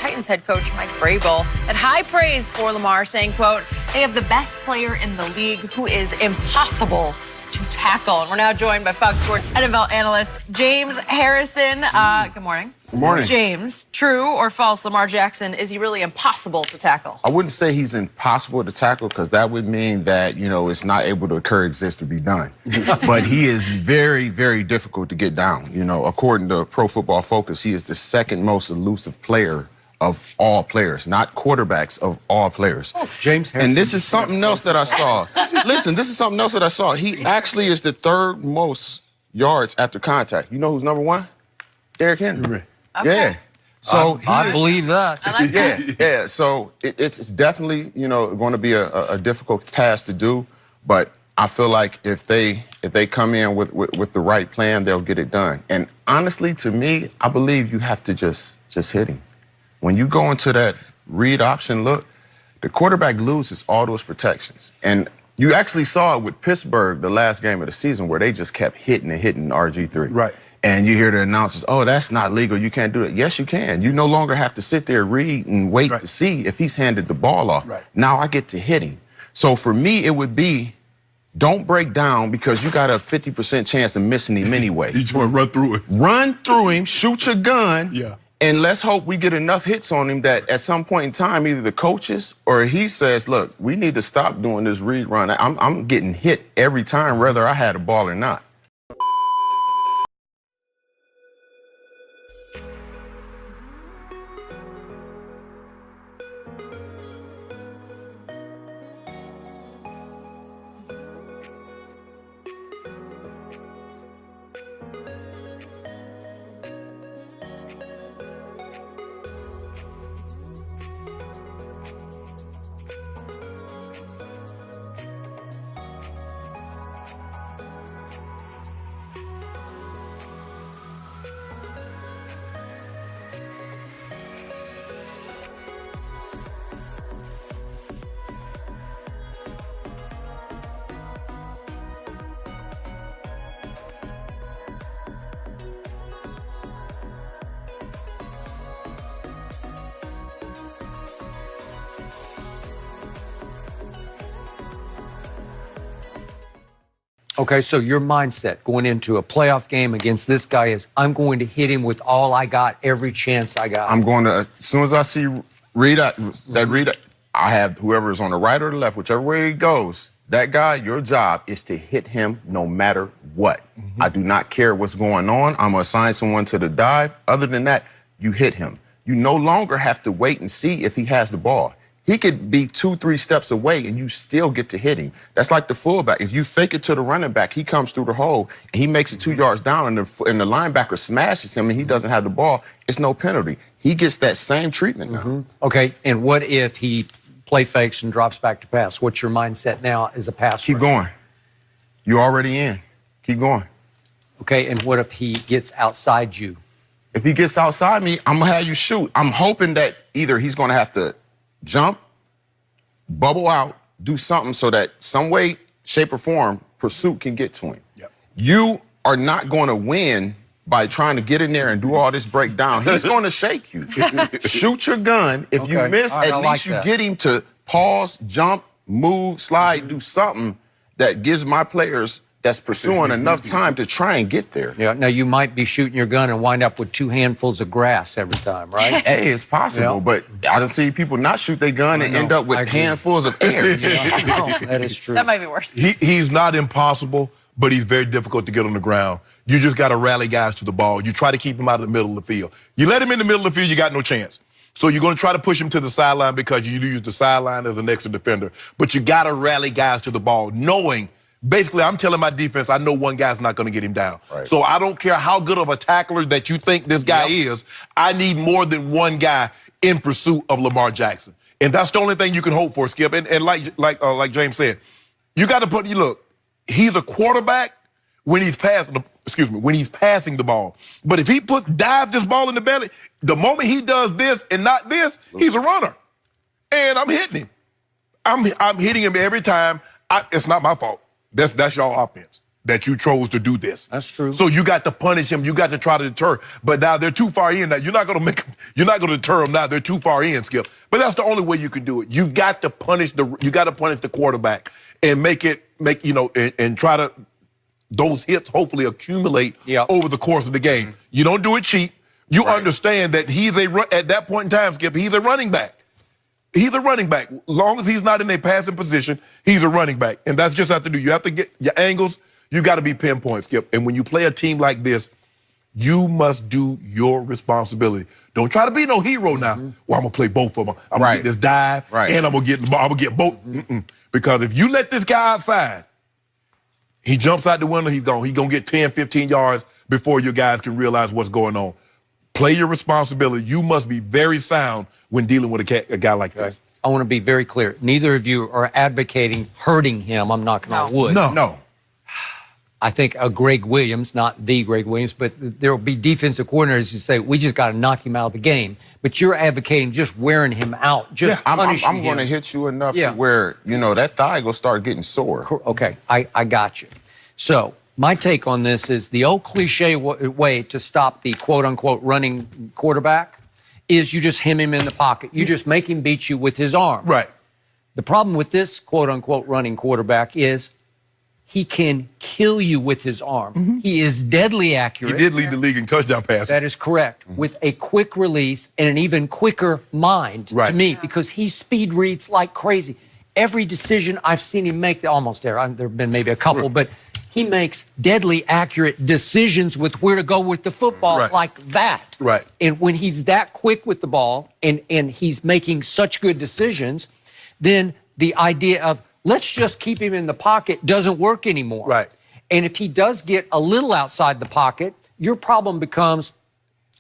Titans head coach Mike Vrabel had high praise for Lamar, saying, quote, they have the best player in the league who is impossible to tackle. And we're now joined by Fox Sports NFL analyst James Harrison. Good morning. Good morning. James, true or false, Lamar Jackson, is he really impossible to tackle? I wouldn't say he's impossible to tackle because that would mean that, it's not able to coexist or be done. But he is very, very difficult to get down. According to Pro Football Focus, he is the second most elusive player of all players, not quarterbacks, of all players. Oh, James Harrison. And this is something else that I saw. Listen, this is something else that I saw. He actually is the third most yards after contact. You know who's number one? Derrick Henry. Okay. Yeah. So I believe that. I like that. Yeah. So it's definitely, going to be a difficult task to do. But I feel like if they come in with the right plan, they'll get it done. And honestly, to me, I believe you have to just hit him. When you go into that read option look, the quarterback loses all those protections. And you actually saw it with Pittsburgh the last game of the season where they just kept hitting and hitting RG3. Right. And you hear the announcers, oh, that's not legal. You can't do it. Yes, you can. You no longer have to sit there, read, and wait to see if he's handed the ball off. Right. Now I get to hit him. So for me, it would be, don't break down because you got a 50% chance of missing him anyway. You just want to run through it. Run through him, shoot your gun. Yeah. And let's hope we get enough hits on him that at some point in time, either the coaches or he says, look, we need to stop doing this read run. I'm getting hit every time, whether I had a ball or not. Okay, so your mindset going into a playoff game against this guy is, I'm going to hit him with all I got, every chance I got. I'm going to, as soon as I see read, I have whoever is on the right or the left, whichever way he goes, that guy, your job is to hit him no matter what. I do not care what's going on. I'm going to assign someone to the dive. Other than that, you hit him. You no longer have to wait and see if he has the ball. He could be 2-3 steps away and you still get to hit him. That's like the fullback. If you fake it to the running back, he comes through the hole and he makes it 2 yards down and the linebacker smashes him and he doesn't have the ball, it's no penalty. He gets that same treatment now. Okay, and what if he play fakes and drops back to pass? What's your mindset now as a passer? Keep going. You're already in. Keep going. Okay, and what if he gets outside you? If he gets outside me, I'm going to have you shoot. I'm hoping that either he's going to have to jump, bubble out, do something so that some way, shape, or form, pursuit can get to him. Yep. You are not going to win by trying to get in there and do all this breakdown. He's going to shake you. Shoot your gun. If you miss, right, at least you get him to pause, jump, move, slide, do something that gives my players that's pursuing enough time to try and get there. Yeah, now you might be shooting your gun and wind up with 2 handfuls of grass every time, right? Hey, it's possible, but I done see people not shoot their gun and end up with handfuls of air. That is true. That might be worse. He's not impossible, but he's very difficult to get on the ground. You just got to rally guys to the ball. You try to keep him out of the middle of the field. You let him in the middle of the field, you got no chance. So you're going to try to push him to the sideline because you use the sideline as an extra defender. But you got to rally guys to the ball, knowing, basically, I'm telling my defense, I know one guy's not going to get him down. Right. So I don't care how good of a tackler that you think this guy is, I need more than one guy in pursuit of Lamar Jackson. And that's the only thing you can hope for, Skip. And like James said, you got to put, look, he's a quarterback when he's passing the ball. But if he dives this ball in the belly, the moment he does this and not this, he's a runner. And I'm hitting him. I'm hitting him every time. It's not my fault. That's y'all offense. that you chose to do this. That's true. So you got to punish him. You got to try to deter. But now they're too far in. Now you're not going to deter them now. They're too far in, Skip. But that's the only way you can do it. You got to punish the quarterback and and try to those hits hopefully accumulate over the course of the game. You don't do it cheap. You understand that at that point in time, Skip, he's a running back. He's a running back. As long as he's not in a passing position, he's a running back. And that's just have to do. You have to get your angles. You got to be pinpoint, Skip. And when you play a team like this, you must do your responsibility. Don't try to be no hero now. Well, I'm going to play both of them. I'm going to get this dive, and I'm going to get the ball. I'm going to get both. Because if you let this guy outside, he jumps out the window, he's gone. He's going to get 10, 15 yards before your guys can realize what's going on. Play your responsibility. You must be very sound when dealing with a guy like this. I want to be very clear. Neither of you are advocating hurting him. I'm knocking on wood. No. I think a Greg Williams, not the Greg Williams, but there will be defensive coordinators who say, we just got to knock him out of the game. But you're advocating just wearing him out, just punishing him. I'm going to hit you enough to where, that thigh will start getting sore. Okay, I got you. So my take on this is the old cliche way to stop the quote-unquote running quarterback is you just hem him in the pocket. You just make him beat you with his arm. Right. The problem with this quote-unquote running quarterback is he can kill you with his arm. He is deadly accurate. He did lead the league in touchdown passes. That is correct. With a quick release and an even quicker mind to me, because he speed reads like crazy. Every decision I've seen him make, almost there have been maybe a couple, but he makes deadly accurate decisions with where to go with the football like that. Right. And when he's that quick with the ball and he's making such good decisions, then the idea of let's just keep him in the pocket doesn't work anymore. Right. And if he does get a little outside the pocket, your problem becomes,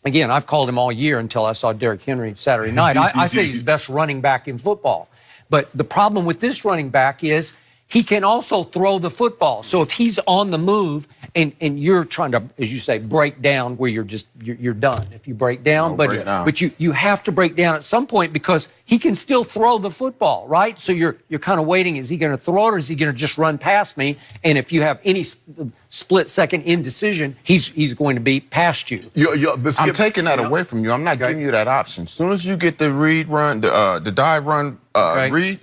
again, I've called him all year until I saw Derrick Henry Saturday night. I say he's the best running back in football. But the problem with this running back is he can also throw the football. So if he's on the move and you're trying to, as you say, break down where you're done. If you break down, but you have to break down at some point because he can still throw the football, right? So you're kind of waiting, is he going to throw it or is he going to just run past me? And if you have any split second indecision, he's going to be past you. I'm taking that away from you. I'm not giving you that option. As soon as you get the read run, the dive run read,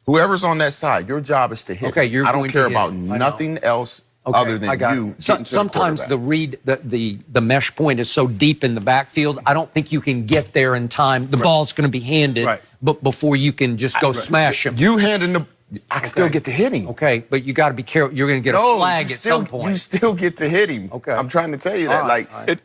whoever's on that side, your job is to hit. Okay, I don't care about nothing else other than you. Sometimes the read, the mesh point is so deep in the backfield, I don't think you can get there in time. The ball's going to be handed, but before you can just go smash him. You handing the, I still get to hit him. Okay, but you got to be careful. You're going to get a flag at some point. You still get to hit him. Okay, I'm trying to tell you that.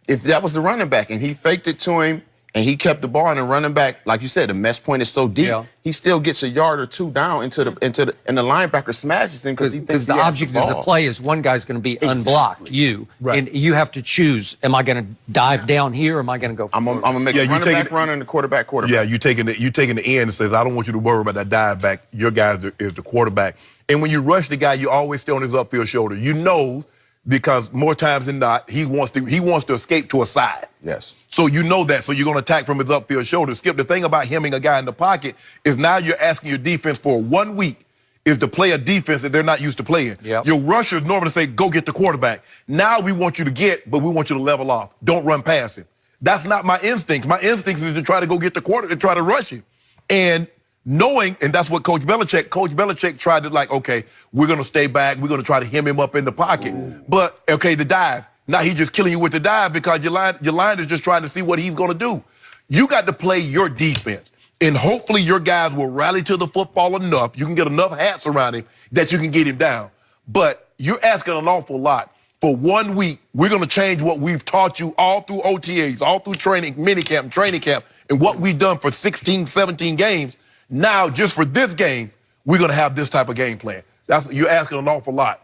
If that was the running back and he faked it to him, and he kept the ball and the running back, like you said, the mesh point is so deep, he still gets a yard or two down and the linebacker smashes him because he thinks the object of the play is one guy's going to be unblocked, and you have to choose, am I going to dive down here or am I going to go I'm going to make the running back run and the quarterback. Yeah, you taking the end and says, I don't want you to worry about that dive back. Your guy is the quarterback. And when you rush the guy, you always stay on his upfield shoulder. You know, because more times than not, he wants to escape to a side. Yes. So you know that, so you're going to attack from his upfield shoulder. Skip, the thing about hemming a guy in the pocket is now you're asking your defense for 1 week is to play a defense that they're not used to playing. Your rushers normally say, go get the quarterback. Now we want you to but we want you to level off. Don't run past him. That's not my instincts. My instincts is to try to go get the quarterback and try to rush him. And knowing, and that's what Coach Belichick tried to okay, we're going to stay back. We're going to try to hem him up in the pocket. But, okay, the dive. Now he's just killing you with the dive because your line is just trying to see what he's going to do. You got to play your defense. And hopefully your guys will rally to the football enough. You can get enough hats around him that you can get him down. But you're asking an awful lot. For 1 week, we're going to change what we've taught you all through OTAs, all through training camp, and what we've done for 16, 17 games. Now, just for this game, we're going to have this type of game plan. You're asking an awful lot.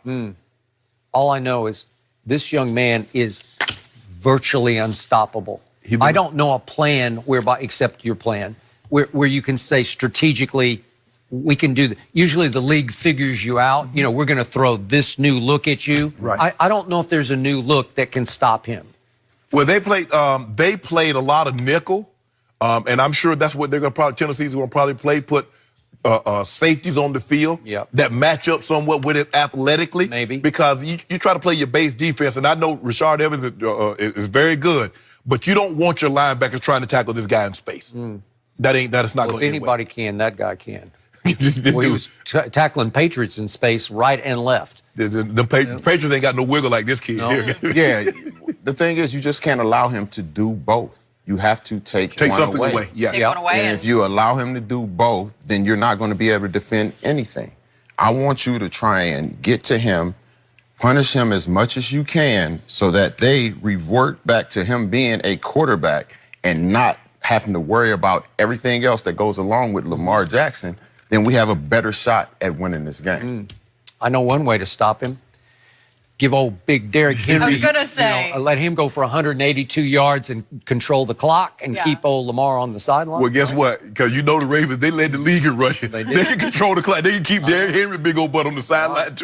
All I know is this young man is virtually unstoppable. I don't know a plan whereby, except your plan, where you can say strategically, we can do that. Usually the league figures you out. You know, we're going to throw this new look at you. I don't know if there's a new look that can stop him. Well, they played a lot of nickel. And I'm sure that's what they're going to Tennessee's going to probably play, put safeties on the field Yep. that match up somewhat with it athletically. Maybe. Because you try to play your base defense, and I know Rashard Evans is very good, but you don't want your linebacker trying to tackle this guy in space. That is not Well, going if to anybody can, that guy can. Dude, Well, he was tackling Patriots in space right and left. the Patriots ain't got no wiggle like this kid No. here. Yeah, the thing is, you just can't allow him to do both. You have to take one something away. away. Yes. Take one away. And if you allow him to do both, then you're not going to be able to defend anything. I want you to try and get to him, punish him as much as you can so that they revert back to him being a quarterback and not having to worry about everything else that goes along with Lamar Jackson. Then we have a better shot at winning this game. I know one way to stop him. Give old big Derrick Henry. I was gonna say. Let him go for 182 yards and control the clock and Yeah. keep old Lamar on the sideline. Well, guess what? Because you know the Ravens, they led the league in rushing. They did. can control the clock. They can keep Derrick Henry big old butt on the sideline, too.